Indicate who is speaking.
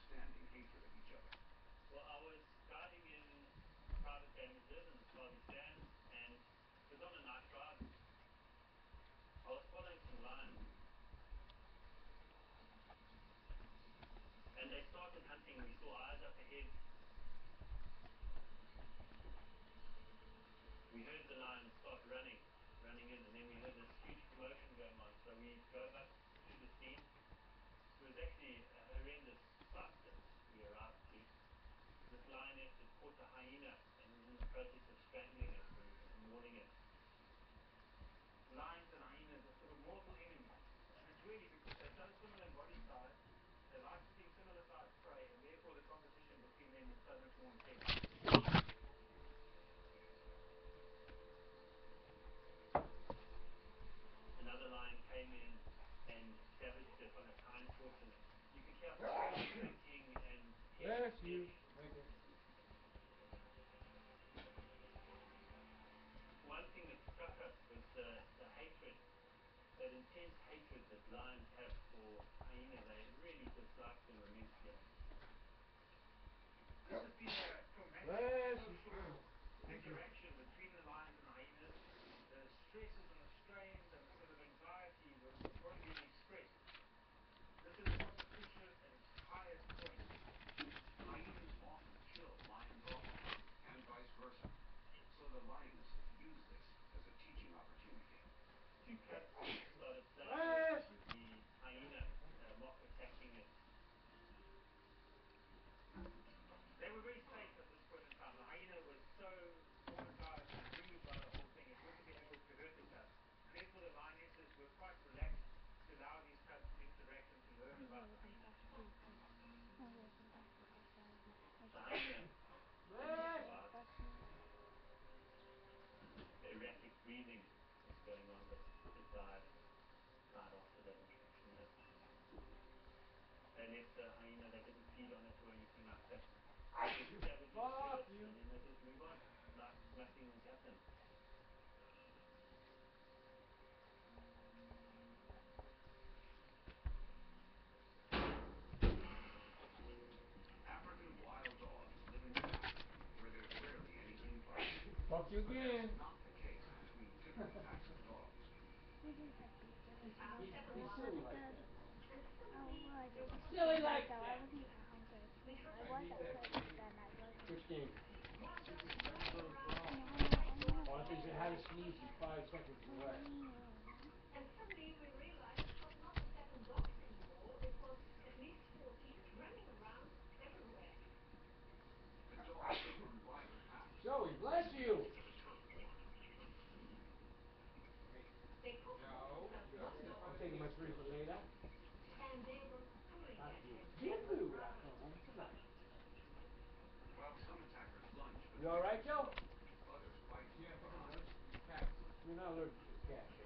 Speaker 1: long-standing hatred of each other.
Speaker 2: Well, I was guiding in private game reserve in the Swazi Sands, and it was on a night drive. I was following some lions, and they started hunting. We saw eyes up ahead. We heard the lions start running in, and then we heard this huge commotion going on. So we drove up to the scene. It was actually a horrendous sight that we arrived to. This lioness had caught a hyena and was in the process of strangling it and mauling it. Lions and hyenas are sort of mortal enemies, and it's really because they're so similar in body size. They like to see similar sized prey, and therefore the competition between them is so much more intense. Another lion came in and savaged it on its hind fortune. You could hear drinking and
Speaker 3: bless you.
Speaker 2: One thing that struck us was the hatred, that intense hatred that lions have for hyena. They really dislike them immensely. This has been a traumatic social interaction between the lions and the hyenas. The stresses and the strains and the sort of anxiety was probably being expressed. This is competition at its highest point.
Speaker 1: Hyenas often kill lions also, and vice versa. So the lionesses use this as a teaching opportunity.
Speaker 2: Two cubs started playing with the hyena, mock attacking it. They were very safe at this point in time. The hyena was so traumatized and bruised by the whole thing, it wouldn't be able to hurt the cubs. Therefore, the lionesses were quite relaxed to allow these cubs to interact and to learn about the hyena. The hyena, erratic breathing was going on, but it died after that interaction. They left the hyena, they didn't feed on it or anything like that.
Speaker 3: Fuck you.
Speaker 2: And then they just move on, like nothing has happened.
Speaker 1: African wild dogs live in packs where there's rarely any infighting.
Speaker 3: Fuck you again.
Speaker 1: That's not the case between different packs of dogs.
Speaker 3: He's silly like that. Silly like that. Which game? Oh, I think you had a sneeze in 5 seconds away.
Speaker 4: And suddenly we realized it was not 7 dogs anymore, it was at least 14 running around everywhere.
Speaker 1: The dogs are from rival packs.
Speaker 3: Joey, bless you.
Speaker 4: They could call themselves
Speaker 3: I'm
Speaker 4: dogs,
Speaker 3: taking my 3 potato.
Speaker 4: and they were pulling
Speaker 3: Not
Speaker 4: at
Speaker 3: you.
Speaker 4: him.
Speaker 3: Give you.
Speaker 1: While some attackers lunge for
Speaker 3: You alright, Joe?
Speaker 1: others fight
Speaker 3: Yeah, I think I'm
Speaker 1: behind.
Speaker 3: good. Cats. You're not allergic to cats.